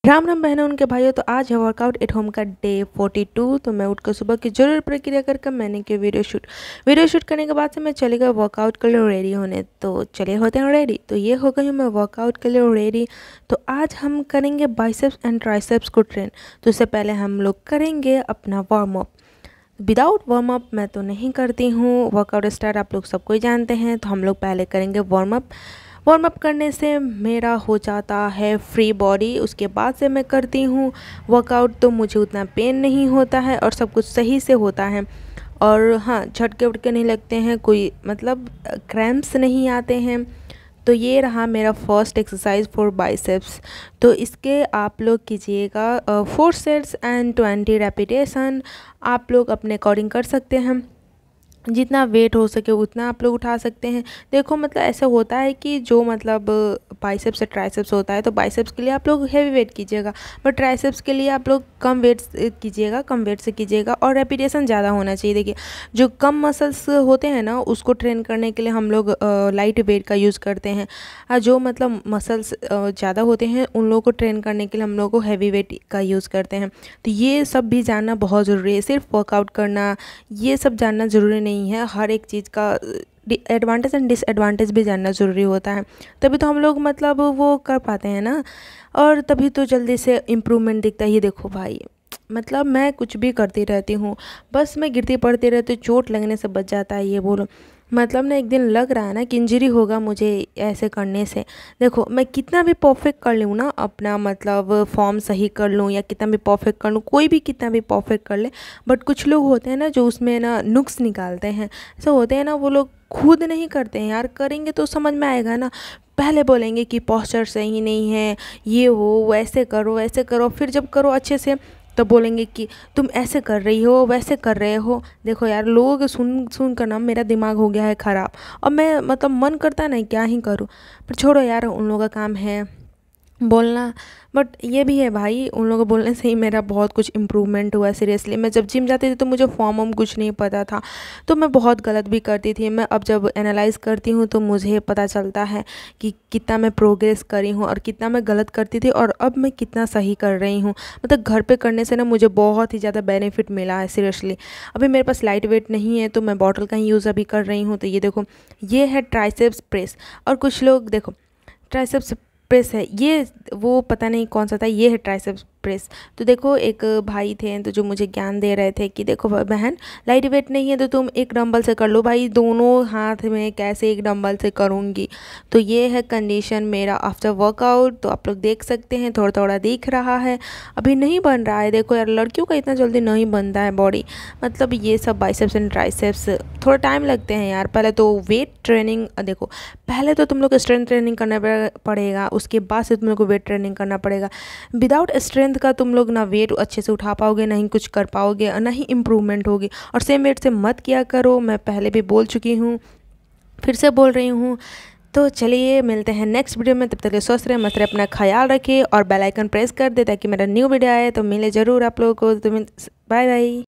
राम राम बहनों उनके भाइयों। तो आज है वर्कआउट एट होम का डे 42। तो मैं उठकर सुबह की जरूर प्रक्रिया करके मैंने की वीडियो शूट करने के बाद से मैं चली गई वर्कआउट के लिए रेडी होने। तो चलिए होते हैं रेडी। तो ये हो गई मैं वर्कआउट के लिए रेडी। तो आज हम करेंगे बाइसेप्स एंड ट्राइसेप्स को ट्रेन। तो उससे पहले हम लोग करेंगे अपना warm up. Without warm up मैं तो नहीं करती हूँ। वर्कआउट स्टार्ट आप लोग सबको ही जानते हैं। तो हम लोग पहले करेंगे वार्म अप करने से मेरा हो जाता है फ्री बॉडी। उसके बाद से मैं करती हूँ वर्कआउट। तो मुझे उतना पेन नहीं होता है और सब कुछ सही से होता है। और हाँ, झटके उटके नहीं लगते हैं, कोई मतलब क्रैम्प्स नहीं आते हैं। तो ये रहा मेरा फर्स्ट एक्सरसाइज फॉर बाइसेप्स। तो इसके आप लोग कीजिएगा 4 सेट्स एंड 20 रेपिटेशन। आप लोग अपने अकॉर्डिंग कर सकते हैं, जितना वेट हो सके उतना आप लोग उठा सकते हैं। देखो मतलब ऐसा होता है कि जो मतलब बाइसेप्स से ट्राइसेप्स होता है, तो बाइसेप्स के लिए आप लोग हैवी वेट कीजिएगा, बट ट्राइसेप्स के लिए आप लोग कम वेट कीजिएगा, कम वेट से कीजिएगा और रेपिटेशन ज़्यादा होना चाहिए। देखिए जो कम मसल्स होते हैं ना, उसको ट्रेन करने के लिए हम लोग लाइट वेट का यूज़ करते हैं, और जो मतलब मसल्स ज़्यादा होते हैं उन लोगों को ट्रेन करने के लिए हम लोग को हैवी वेट का यूज़ करते हैं। तो ये सब भी जानना बहुत ज़रूरी है। सिर्फ वर्कआउट करना ये सब जानना ज़रूरी नहीं है, हर एक चीज़ का एडवांटेज एंड डिसएडवांटेज भी जानना ज़रूरी होता है। तभी तो हम लोग मतलब वो कर पाते हैं ना, और तभी तो जल्दी से इम्प्रूवमेंट दिखता है। ये देखो भाई, मतलब मैं कुछ भी करती रहती हूँ, बस मैं गिरती पड़ती रहती हूँ, चोट लगने से बच जाता है। ये बोलो मतलब ना एक दिन लग रहा है ना कि इंजरी होगा मुझे ऐसे करने से। देखो मैं कितना भी परफेक्ट कर लूँ ना, अपना मतलब फॉर्म सही कर लूँ या कितना भी परफेक्ट कर लूँ, कोई भी कितना भी परफेक्ट कर ले, बट कुछ लोग होते हैं ना जो उसमें ना नुक्स निकालते हैं। ऐसे होते हैं ना, वो लोग खुद नहीं करते हैं यार, करेंगे तो समझ में आएगा ना। पहले बोलेंगे कि पोस्चर सही नहीं है, ये हो वैसे करो, फिर जब करो अच्छे से तो बोलेंगे कि तुम ऐसे कर रही हो वैसे कर रहे हो। देखो यार, लोग सुन कर ना मेरा दिमाग हो गया है ख़राब। अब मैं मतलब मन करता नहीं क्या ही करूँ, पर छोड़ो यार, उन लोगों का काम है बोलना। बट ये भी है भाई, उन लोगों को बोलने से ही मेरा बहुत कुछ इम्प्रूवमेंट हुआ। सीरियसली मैं जब जिम जाती थी तो मुझे फॉर्म वॉर्म कुछ नहीं पता था, तो मैं बहुत गलत भी करती थी। मैं अब जब एनालाइज़ करती हूँ तो मुझे पता चलता है कि कितना मैं प्रोग्रेस करी हूँ और कितना मैं गलत करती थी और अब मैं कितना सही कर रही हूँ। मतलब घर पे करने से ना मुझे बहुत ही ज़्यादा बेनिफिट मिला है सीरियसली। अभी मेरे पास लाइट वेट नहीं है तो मैं बॉटल का ही यूज़ अभी कर रही हूँ। तो ये देखो, ये है ट्राइसेप्स प्रेस। और कुछ लोग देखो ट्राइसेप्स प्रेस है, ये वो पता नहीं कौन सा था, ये है ट्राइसेप्स प्रेस। तो देखो एक भाई थे तो जो मुझे ज्ञान दे रहे थे कि देखो बहन, लाइट वेट नहीं है तो तुम एक डंबल से कर लो। भाई दोनों हाथ में कैसे एक डंबल से करूँगी। तो ये है कंडीशन मेरा आफ्टर वर्कआउट। तो आप लोग देख सकते हैं थोड़ा थोड़ा दिख रहा है, अभी नहीं बन रहा है। देखो यार, लड़कियों का इतना जल्दी नहीं बनता है बॉडी। मतलब ये सब बाइसेप्स एंड ट्राइसेप्स थोड़ा टाइम लगते हैं यार। पहले तो वेट ट्रेनिंग, देखो पहले तो तुम लोग को स्ट्रेंथ ट्रेनिंग करना पड़ेगा, उसके बाद से तुम लोग को वेट ट्रेनिंग करना पड़ेगा। विदाउट स्ट्रेंथ का तुम लोग ना वेट अच्छे से उठा पाओगे, ना ही कुछ कर पाओगे, ना ही इम्प्रूवमेंट होगी। और सेम वेट से मत किया करो, मैं पहले भी बोल चुकी हूँ, फिर से बोल रही हूँ। तो चलिए मिलते हैं नेक्स्ट वीडियो में। तब तक स्वस्थ रहे, मस्त रहे, अपना ख्याल रखिए और बेल आइकन प्रेस कर दे ताकि मेरा न्यू वीडियो आए तो मिले ज़रूर आप लोगों को। तो बाय बाय।